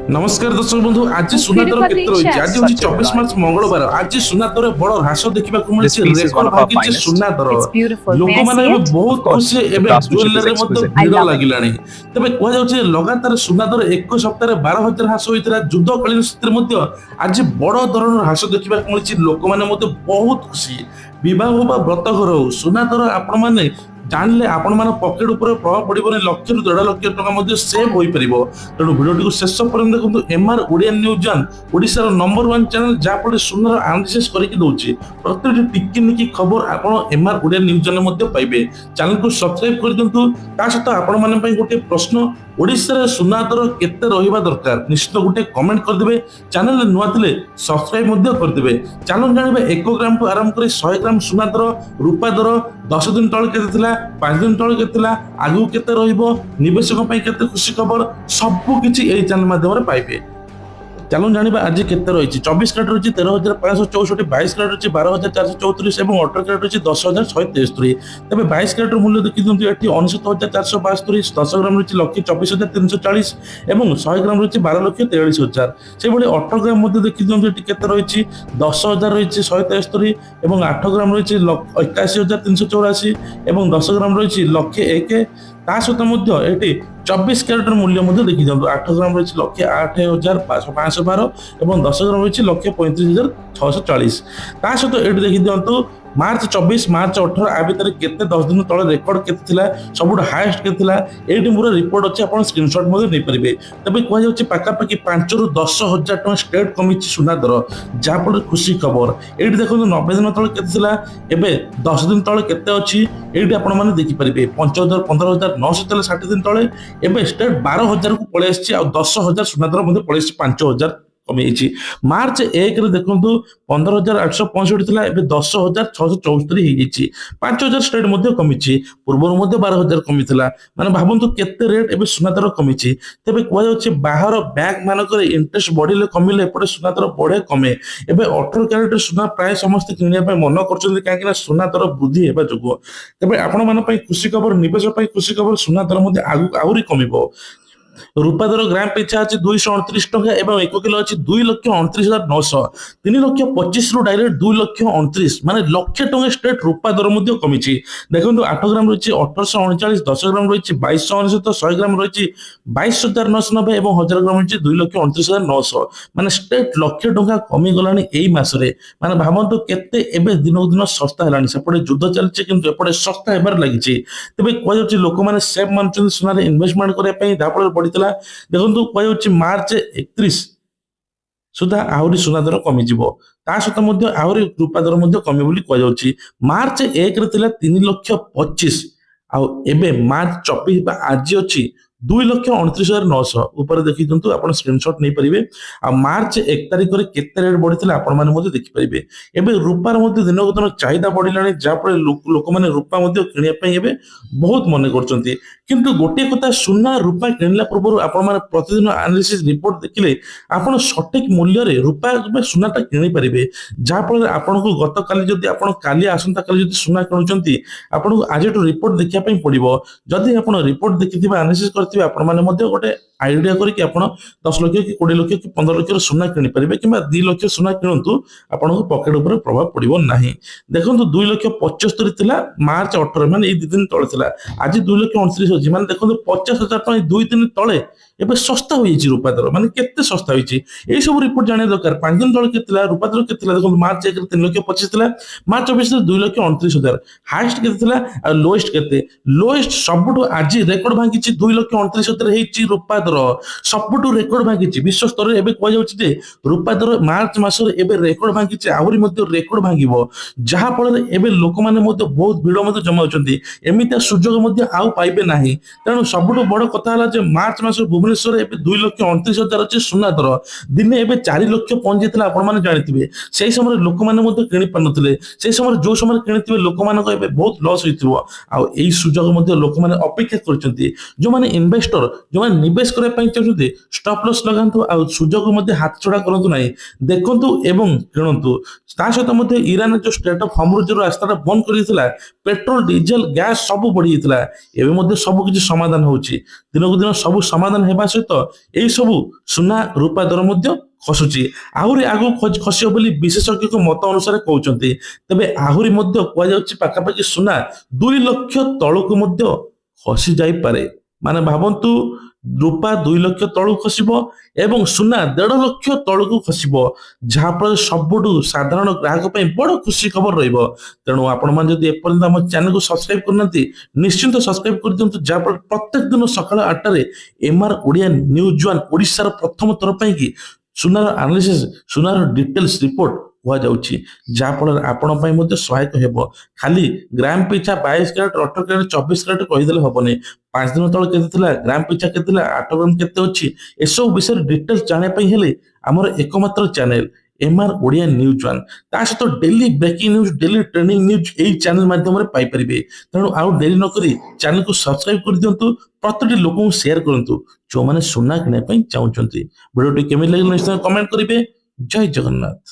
नमस्कार दर्शक बंधु आज We'll सुना feed it there for the केते रही आज chest. होची Such a good 24 March idea. मंगलवार आज सुना दर बड़ ह्रास देखा This मिलছে piece is one record of our भांगी finest. सुना दर It's beautiful. लोक May I माने see ଏବେ it? बहुत Of course, खुशी the ଏବେ craftsmanship is ज्वेलरी मध्ये exquisite. I ଭିड़ love it. लागिलाणी तबे कुआ जाउछे लगातार सुना दर एक सप्ताह 12,000 ह्रास होइतरा युद्धकालीन स्थिति मध्ये आज बड़ धरण ह्रास देखा मिलছে लोक माने मध्ये बहुत खुशी विवाह बा व्रतघर हो सुना दर आपण माने जानले आपण मान पकेट ऊपर प्रभाव पड़िबने लक्ष रु 1.5 लाख टका मध्ये सेव होई परिबो तेणु वीडियो को शेष पर्यंत देखंतु MR Odia news one Odisha number 1 channel जा पड़े सुंदर एनालिसिस करके दउची प्रत्येक टिक्की निकी खबर आपण एमआर ओडियन न्यूज वन मध्ये पाइबे चैनल को सब्सक्राइब कर दियंतु ता सहित आपण माने पई गोटे प्रश्न ओडिसा रे सुना दर केते रहिबा दरकार निश्चित गोटे कमेंट कर देबे चैनल नुआ थिले सब्सक्राइब मध्ये कर देबे चलो जानिबे 1 ग्राम को आरंभ करी 100 ग्राम सुना दर रूपा दर 10 दिन तळे केते थिला 5 दिन तळे केते थिला आगु केते रहिबो निवेशक पई केते खुशी खबर सब किछि एई चैनल माध्यम रे पाइबे चलो जानिबा आज केते रहिछि 24 कैरेट रहिछि 13,564 22 कैरेट रहिछि 12,434 एवं 18 कैरेट रहिछि 10,173 तबे 22 कैरेट मूल्य देखि दियंतु एठी 69,472 10 ग्राम रहिछि 1,24,340 एवं 100 ग्राम रहिछि 12,43,000 से भली 18 ग्राम मध्ये देखि दियंतु एठी केते रहिछि 10,000 रहिछि 173 एवं 8 ग्राम रहिछि 81,384 एवं 10 ग्राम रहिछि 1,01 ता सहित मध्य एठी 24 कैरेट मूल्य मध्य देखि दियंतु 8 ग्राम रहिछि 1,08,512 एवं 10 ग्राम रहिछि 1,35,640 ता सहित एठी देखि दियंतु मार्च 24 मार्च 18 आ भितर केते 10 दिन तळे रेकॉर्ड केते थिला सबुठ हाईएस्ट केते थिला एठी मोर रिपोर्ट अछि आपण स्क्रीनशॉट मध्ये नै परिबे तबे कोइ जाउछि पाका पाकी 5 रु 10,000 टका स्टेट कमिछि सुना दर जा पर खुशी खबर एठी देखंतु 90 दिन तळे केते थिला एबे 10 दिन तळे केते अछि एठी आपण माने देखि परिबे 5,000 15,000 900 60 दिन तळे एबे स्टेट 12,000 को पळे आछि आ 10,000 सुना दर मध्ये पळे आछि 5,000 कमी मार्च 1 रे देखंतु 15,865 थिला एबे 10,674 हे गेछि 5,000 स्टेट मध्ये कमिछि पूर्व मध्ये 12,000 कमी थिला माने भाबंतु केते रेट एबे सुना दर कमिछि तबे कोआ जाउछि बाहर बैंक मानकर इंटरेस्ट बढ़िले कमिले एपटे सुना दर बढ़े कमे एबे 18 कैरेट सुना प्राय समस्त किनिया पे मन करछन काहे कि सुना दर वृद्धि हेबा जोगो तबे आपण मान पई खुशी खबर निवेश पई खुशी खबर सुना दर मध्ये आहुरी कमिबो रूपा दर ग्राम पिछा अछि 229 टका एवं 1 किलो अछि 2,29,900 3,25,000 रु डायरेक्ट 2,29,000 माने लक्ष टका स्टेट रूपा दर मध्ये कमिछि देखंतु 8 ग्राम रहिछि 1839 10 ग्राम रहिछि 2299 100 ग्राम रहिछि 22,990 एवं 1000 ग्राम रहिछि 2,29,900 माने स्टेट लक्ष टका कमी गलानी एई मासरे माने भाबंतु केते एबे दिनो दिन सस्ता हेलानी सेपटे युद्ध चलछि किंतु एपटे सस्ता हेबार लागिछि तबे कोइ जाउछि लोक माने सेफ मानछन सुनारे इन्वेस्टमेंट करे पई दापळ पडितला देखंतु कोइ जाउछि मार्च 31 सुधा आहुरी सुना दर कमी जिवो ता सहित मध्य आहुरी रूपा दर मध्य कमी बोली कोइ जाउछि मार्च 1 रे थिला 3,25,000 आ एबे मार्च 24 बा आज अछि 2,29,900 ऊपर देखि दंतु आपण स्क्रीनशॉट नै परिबे आ मार्च 1 तारिख रे केते रेट बढ़ितला आपण माने मध्ये देखि परिबे एबे रूपार मध्ये दिनक दिन चाहिदा बढ़िलानी जा पर लोक माने रूपा मध्ये किनिया पई एबे बहुत मने करचंती किंतु गोटे कथा सुना रूपा किनला पूर्व आपण माने प्रतिदिन एनालिसिस रिपोर्ट देखिले आपण सटीक मूल्य रे रूपा बे सुनाटा किनि परिबे जा पर आपण को गत काली जदी आपण काली आसंता काली जदी सुना किनुचंती आपण को आज रिपोर्ट देखिया पई पड़िबो जदी आपण रिपोर्ट देखिथिबा एनालिसिस करथिबा आपण माने मध्ये गोटे आइडिया करी कि आपण 10 लाख कि 20 लाख कि 15 लाख सुना किनि परिबे किबा 2 लाख सुना किनंतु आपण को पॉकेट ऊपर प्रभाव पड़िबो नाही देखंतु 2,75,000 थिला मार्च 18 माने ए दिन तळे थिला आज 2,29,000 होजी माने देखंतु 50,000 टका 2 दिन तळे एबे सस्ता होई छि रूपा दर माने केते सस्ता होई छि ए सब रिपोर्ट जाने दरकार 5 दिन तळे केते थिला रूपा दर केते थिला देखंतु मार्च 1 रे 3,25,000 थिला मार्च 24 रे 2,29,000 हाईएस्ट केते थिला आ लोएस्ट केते लोएस्ट सबटु आज रेकॉर्ड भांगी छि 2,29,000 हेइ छि रूपा दर सबटु रेकॉर्ड भांगी छि विश्व स्तर रे एबे कोइ जाउछि जे रूपा दर मार्च मास रे एबे रेकॉर्ड भांगी छि आहुरी मध्ये रेकॉर्ड भांगीबो जहा फल रे एबे लोक माने मध्ये बहुत भिड़ मध्ये जमा होचंती एमिता सुजोग मध्ये आउ पाइबे नाही तेणु सबटु बड़ कथा हला जे मार्च मास भुवनेश्वर एबे 2,29,000 अछि सुना दर दिने एबे 4 लाख पहुंच जेतला आपण माने जानिथिबे सेही समय लोक माने मध्ये किनि पानथिले सेही समय जो समय किनिथिबे लोक मानको एबे बहुत लॉस होइथिबो आ एई सुजोग मध्ये लोक माने अपेक्षा करचंती जो माने ଇନଭେଷ୍ଟର ଯେଉଁମାନେ ନିବେଶ କରିବା ପାଇଁ ଚାହୁଁଛନ୍ତି ଷ୍ଟପ୍ ଲସ୍ ଲଗାନ୍ତୁ ଆଉ ସୁଯୋଗ ମଧ୍ୟ ହାତଛଡ଼ା କରନ୍ତୁ ନାହିଁ, ଦେଖନ୍ତୁ ଏବଂ କିଣନ୍ତୁ। ତା ସହିତ ମଧ୍ୟ ଇରାନ ଯୋଉ ଷ୍ଟ୍ରେଟ୍ ଅଫ୍ ହର୍ମୁଜର ରାସ୍ତାଟା ବନ୍ଦ କରିଦେଇଥିଲା, ପେଟ୍ରୋଲ ଡିଜେଲ ଗ୍ୟାସ ସବୁ ବଢିଯାଇଥିଲା, ଏବେ ମଧ୍ୟ ସବୁ କିଛି ସମାଧାନ ହଉଛି। ଦିନକୁ ଦିନ ସବୁ ସମାଧାନ ହେବା ସହିତ ଏଇ ସବୁ ସୁନା ରୂପା ଦର ମଧ୍ୟ ଖସୁଛି, ଆହୁରି ଆଗକୁ ଖସିବ ବୋଲି ବିଶେଷଜ୍ଞଙ୍କ ମତ ଅନୁସାରେ କହୁଛନ୍ତି। ତେବେ ଆହୁରି ମଧ୍ୟ କୁହାଯାଉଛି ପାଖାପାଖି ସୁନା 2 ଲକ୍ଷ ତଳକୁ ମଧ୍ୟ ଖସି ଯାଇପାରେ। ମାନେ ଭାବନ୍ତୁ, ରୂପା 2 ଲକ୍ଷ ତଳକୁ ଖସିବ ଏବଂ ସୁନା 1.5 ଲକ୍ଷ ତଳକୁ ଖସିବ, ଯାହାଫଳରେ ସବୁଠୁ ସାଧାରଣ ଗ୍ରାହକ ପାଇଁ ବଡ ଖୁସି ଖବର ରହିବ। ତେଣୁ ଆପଣମାନେ ଯଦି ଏପର୍ଯ୍ୟନ୍ତ ଆମ ଚ୍ୟାନେଲକୁ ସବସ୍କ୍ରାଇବ କରିନାହାନ୍ତି, ନିଶ୍ଚିନ୍ତ ସବସ୍କ୍ରାଇବ କରିଦିଅନ୍ତୁ, ଯାହାଫଳରେ ପ୍ରତ୍ୟେକ ଦିନ ସକାଳ 8ଟାରେ MR ଓଡ଼ିଆ ନ୍ୟୁଜ୍ ୱାନ୍ ଓଡ଼ିଶାର ପ୍ରଥମ ଥର ପାଇଁ କି ସୁନାର ଆନାଲିସିସ୍, ସୁନାର ଡିଟେଲ୍ସ ରିପୋର୍ଟ କୁହାଯାଉଛି, ଯାହାଫଳରେ ଆପଣ ପାଇଁ ମଧ୍ୟ ସହାୟକ ହେବ। ଖାଲି ଗ୍ରାମ ପିଛା 22 କ୍ୟାରେଟ, 18 କ୍ୟାରେଟ, 24 କ୍ୟାରେଟ କହିଦେଲେ ହବନି। 5 ଦିନ ତଳେ କେତେ ଥିଲା, ଗ୍ରାମ ପିଛା କେତେ ଥିଲା, 8 ଗ୍ରାମ କେତେ ଅଛି, ଏସବୁ ବିଷୟରେ ଡିଟେଲ୍ସ ଜାଣିବା ପାଇଁ ହେଲେ ଆମର ଏକମାତ୍ର channel MR Odia news one. ତା ସହିତ daily breaking news, daily trending news ଏଇ ଚ୍ୟାନେଲ ମାଧ୍ୟମରେ ପାଇପାରିବେ। ତେଣୁ ଆଉ ଡେରି ନକରି ଚ୍ୟାନେଲକୁ ସବସ୍କ୍ରାଇବ କରିଦିଅନ୍ତୁ, ପ୍ରତିଟି ଲୋକଙ୍କୁ ସେୟାର କରନ୍ତୁ ଯେଉଁମାନେ ସୁନା କିଣିବା ପାଇଁ ଚାହୁଁଛନ୍ତି। ଭିଡ଼ିଓଟି କେମିତି ଲାଗିଲା ନିଶ୍ଚୟ କମେଣ୍ଟ କରିବେ। ଜୟ ଜଗନ୍ନାଥ।